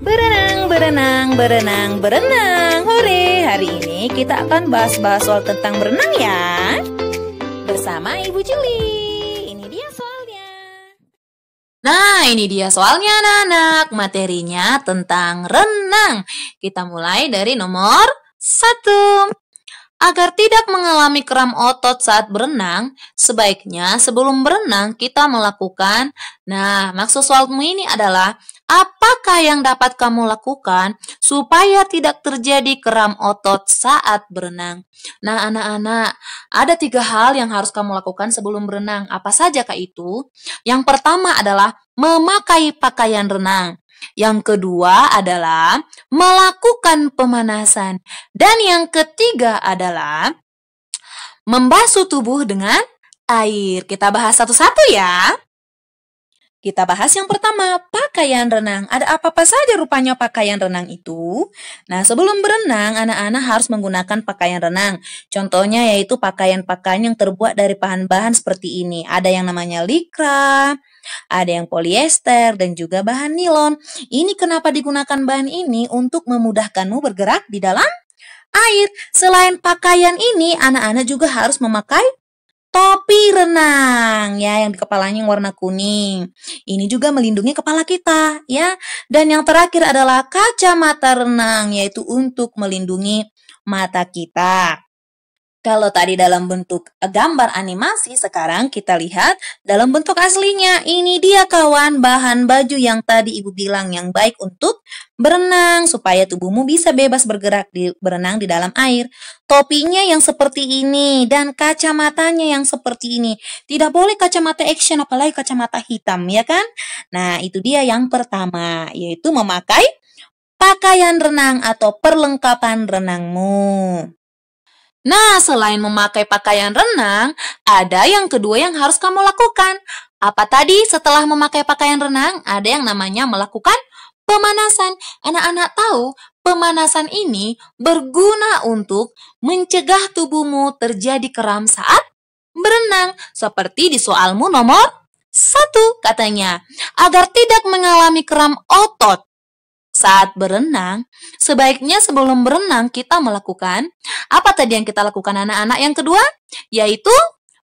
Berenang, berenang, berenang, berenang. Hore, hari ini kita akan bahas-bahas soal tentang berenang ya. Bersama Ibu Juli. Ini dia soalnya. Nah, ini dia soalnya anak-anak. Materinya tentang renang. Kita mulai dari nomor 1. Agar tidak mengalami kram otot saat berenang, sebaiknya sebelum berenang kita melakukan. Nah, maksud soalmu ini adalah apakah yang dapat kamu lakukan supaya tidak terjadi kram otot saat berenang? Nah, anak-anak, ada 3 hal yang harus kamu lakukan sebelum berenang. Apa saja kah itu? Yang pertama adalah memakai pakaian renang. Yang kedua adalah melakukan pemanasan. Dan yang ketiga adalah membasuh tubuh dengan air. Kita bahas satu-satu ya. Kita bahas yang pertama, pakaian renang. Ada apa-apa saja rupanya pakaian renang itu? Nah, sebelum berenang, anak-anak harus menggunakan pakaian renang. Contohnya yaitu pakaian-pakaian yang terbuat dari bahan-bahan seperti ini. Ada yang namanya lycra, ada yang polyester, dan juga bahan nilon. Ini kenapa digunakan bahan ini? Untuk memudahkanmu bergerak di dalam air. Selain pakaian ini, anak-anak juga harus memakai topi renang ya, yang di kepalanya yang warna kuning. Ini juga melindungi kepala kita ya. Dan yang terakhir adalah kacamata renang, yaitu untuk melindungi mata kita. Kalau tadi dalam bentuk gambar animasi, sekarang kita lihat dalam bentuk aslinya. Ini dia kawan, bahan baju yang tadi Ibu bilang yang baik untuk berenang supaya tubuhmu bisa bebas bergerak berenang di dalam air. Topinya yang seperti ini dan kacamatanya yang seperti ini. Tidak boleh kacamata action, apalagi kacamata hitam ya kan? Nah, itu dia yang pertama, yaitu memakai pakaian renang atau perlengkapan renangmu. Nah, selain memakai pakaian renang, ada yang kedua yang harus kamu lakukan. Apa tadi setelah memakai pakaian renang? Ada yang namanya melakukan pemanasan. Anak-anak tahu, pemanasan ini berguna untuk mencegah tubuhmu terjadi kram saat berenang. Seperti di soalmu nomor 1 katanya. Agar tidak mengalami kram otot saat berenang, sebaiknya sebelum berenang kita melakukan, apa tadi yang kita lakukan anak-anak? Yang kedua, yaitu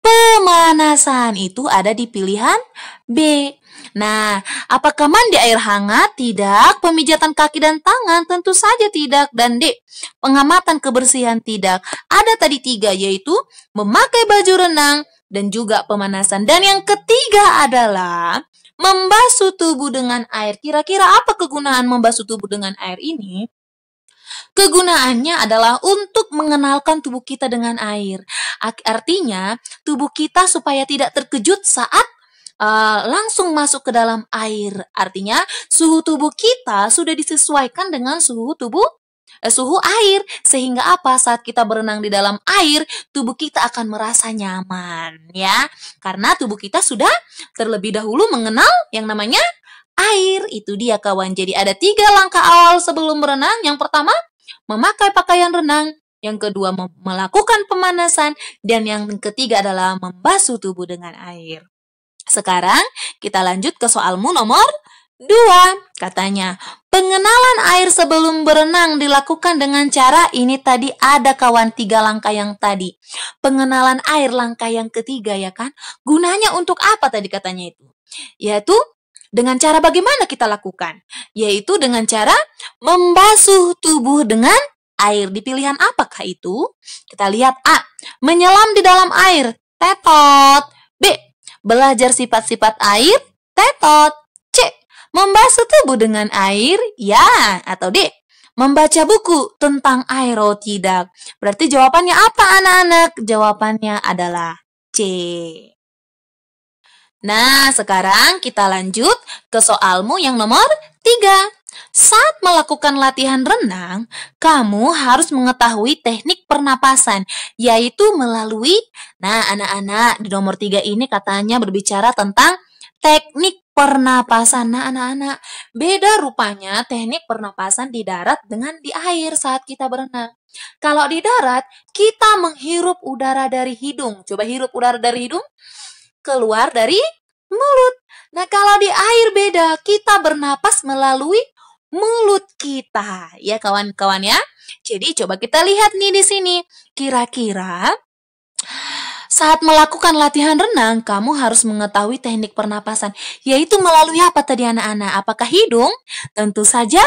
pemanasan. Itu ada di pilihan B. Nah, apakah mandi air hangat? Tidak. Pemijatan kaki dan tangan? Tentu saja tidak. Dan D, pengamatan kebersihan? Tidak. Ada tadi 3, yaitu memakai baju renang dan juga pemanasan. Dan yang ketiga adalah membasuh tubuh dengan air. Kira-kira apa kegunaan membasuh tubuh dengan air ini? Kegunaannya adalah untuk mengenalkan tubuh kita dengan air. Artinya, tubuh kita supaya tidak terkejut saat langsung masuk ke dalam air. Artinya, suhu tubuh kita sudah disesuaikan dengan suhu air, sehingga apa, saat kita berenang di dalam air, tubuh kita akan merasa nyaman ya, karena tubuh kita sudah terlebih dahulu mengenal yang namanya air. Itu dia kawan. Jadi ada 3 langkah awal sebelum berenang. Yang pertama, memakai pakaian renang. Yang kedua, melakukan pemanasan. Dan yang ketiga adalah membasuh tubuh dengan air. Sekarang kita lanjut ke soalmu nomor 2. Katanya, pengenalan air sebelum berenang dilakukan dengan cara ini tadi. Ada kawan 3 langkah yang tadi. Pengenalan air langkah yang ketiga ya kan. Gunanya untuk apa tadi katanya itu? Yaitu dengan cara bagaimana kita lakukan? Yaitu dengan cara membasuh tubuh dengan air. Di pilihan apakah itu? Kita lihat A, menyelam di dalam air. Tetot. B, belajar sifat-sifat air. Tetot. C, membasuh tubuh dengan air, ya, atau D, membaca buku tentang air. Oh, tidak. Berarti jawabannya apa anak-anak? Jawabannya adalah C. Nah, sekarang kita lanjut ke soalmu yang nomor 3. Saat melakukan latihan renang, kamu harus mengetahui teknik pernapasan, yaitu melalui, nah anak-anak, di nomor 3 ini katanya berbicara tentang teknik pernapasan. Nah, anak-anak, beda rupanya teknik pernapasan di darat dengan di air saat kita berenang. Kalau di darat, kita menghirup udara dari hidung. Coba hirup udara dari hidung, keluar dari mulut. Nah, kalau di air beda, kita bernapas melalui mulut kita. Ya kawan-kawan ya. Jadi coba kita lihat nih di sini. Kira-kira saat melakukan latihan renang, kamu harus mengetahui teknik pernapasan, yaitu melalui apa tadi anak-anak? Apakah hidung? Tentu saja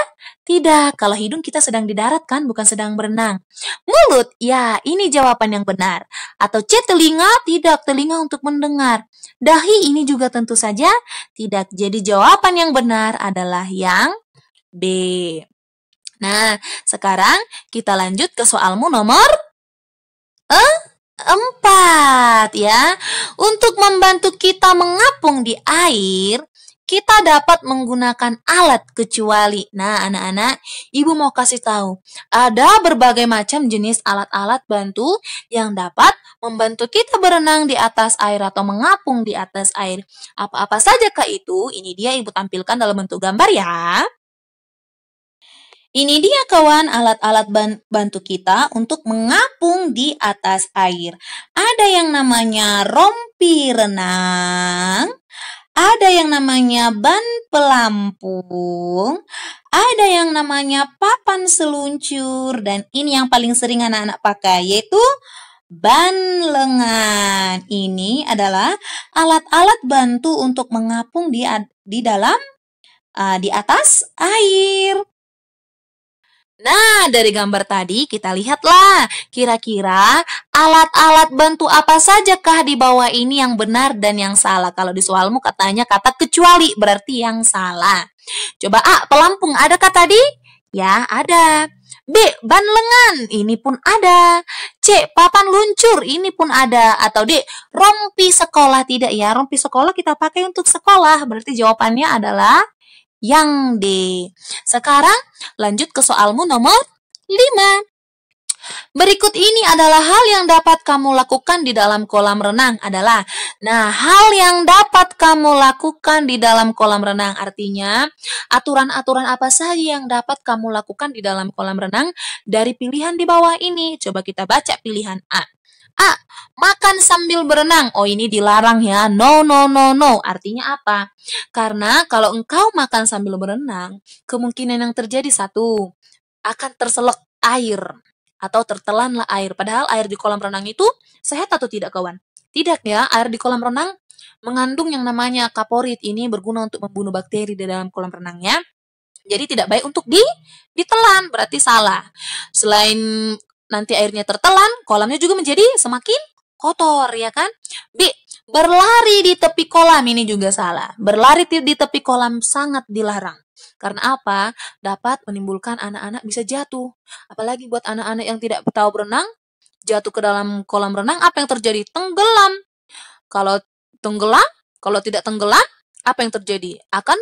tidak. Kalau hidung kita sedang di darat kan, bukan sedang berenang. Mulut, ya ini jawaban yang benar. Atau C, telinga? Tidak, telinga untuk mendengar. Dahi ini juga tentu saja tidak. Jadi jawaban yang benar adalah yang B. Nah, sekarang kita lanjut ke soalmu nomor 4 ya. Untuk membantu kita mengapung di air, kita dapat menggunakan alat kecuali. Nah, anak-anak, Ibu mau kasih tahu, ada berbagai macam jenis alat-alat bantu yang dapat membantu kita berenang di atas air atau mengapung di atas air. Apa-apa saja kah itu? Ini dia Ibu tampilkan dalam bentuk gambar ya. Ini dia kawan alat-alat bantu kita untuk mengapung di atas air. Ada yang namanya rompi renang, ada yang namanya ban pelampung, ada yang namanya papan seluncur, dan ini yang paling sering anak-anak pakai yaitu ban lengan. Ini adalah alat-alat bantu untuk mengapung di atas air. Nah, dari gambar tadi kita lihatlah, kira-kira alat-alat bantu apa sajakah di bawah ini yang benar dan yang salah. Kalau di soalmu katanya kata kecuali, berarti yang salah. Coba A, pelampung adakah tadi? Ya, ada. B, ban lengan, ini pun ada. C, papan luncur, ini pun ada. Atau D, rompi sekolah, tidak ya. Rompi sekolah kita pakai untuk sekolah, berarti jawabannya adalah yang D. Sekarang lanjut ke soalmu nomor 5. Berikut ini adalah hal yang dapat kamu lakukan di dalam kolam renang adalah. Nah, hal yang dapat kamu lakukan di dalam kolam renang artinya aturan-aturan apa saja yang dapat kamu lakukan di dalam kolam renang dari pilihan di bawah ini. Coba kita baca pilihan A. A, makan sambil berenang. Oh, ini dilarang ya. No, no, no, no. Artinya apa? Karena kalau engkau makan sambil berenang, kemungkinan yang terjadi satu, akan terselek air atau tertelanlah air. Padahal air di kolam renang itu sehat atau tidak, kawan? Tidak ya, air di kolam renang mengandung yang namanya kaporit. Ini berguna untuk membunuh bakteri di dalam kolam renangnya. Jadi tidak baik untuk ditelan, berarti salah. Selain nanti airnya tertelan, kolamnya juga menjadi semakin kotor, ya kan? B, berlari di tepi kolam, ini juga salah. Berlari di tepi kolam sangat dilarang. Karena apa? Dapat menimbulkan anak-anak bisa jatuh. Apalagi buat anak-anak yang tidak tahu berenang, jatuh ke dalam kolam renang, apa yang terjadi? Tenggelam. Kalau tenggelam, kalau tidak tenggelam, apa yang terjadi? Akan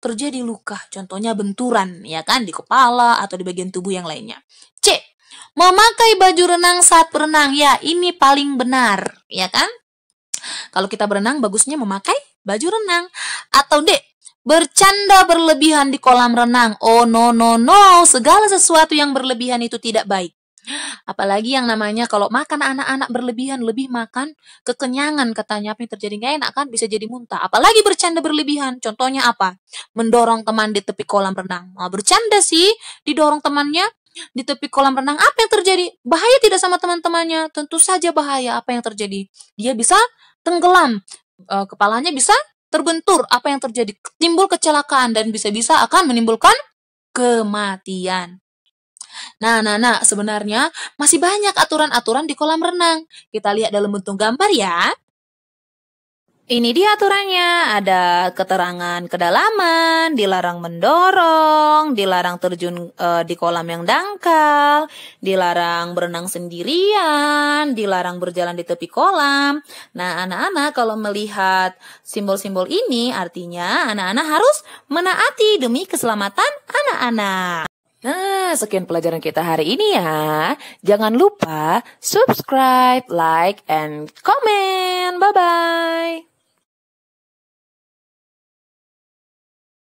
terjadi luka. Contohnya benturan, ya kan? Di kepala atau di bagian tubuh yang lainnya. C, memakai baju renang saat berenang. Ya, ini paling benar, ya kan? Kalau kita berenang, bagusnya memakai baju renang. Atau D, bercanda berlebihan di kolam renang. Oh, no, no, no. Segala sesuatu yang berlebihan itu tidak baik. Apalagi yang namanya kalau makan anak-anak berlebihan, lebih makan, kekenyangan katanya, apa yang terjadi nggak enak kan, bisa jadi muntah. Apalagi bercanda berlebihan, contohnya apa? Mendorong teman di tepi kolam renang. Nah, bercanda sih, didorong temannya di tepi kolam renang, apa yang terjadi? Bahaya tidak sama teman-temannya? Tentu saja bahaya. Apa yang terjadi? Dia bisa tenggelam, kepalanya bisa terbentur. Apa yang terjadi? Timbul kecelakaan dan bisa-bisa akan menimbulkan kematian. Nah, sebenarnya masih banyak aturan-aturan di kolam renang. Kita lihat dalam bentuk gambar ya. Ini dia aturannya, ada keterangan kedalaman, dilarang mendorong, dilarang terjun di kolam yang dangkal, dilarang berenang sendirian, dilarang berjalan di tepi kolam. Nah, anak-anak kalau melihat simbol-simbol ini artinya anak-anak harus menaati demi keselamatan anak-anak. Nah, sekian pelajaran kita hari ini ya. Jangan lupa subscribe, like, and comment. Bye-bye.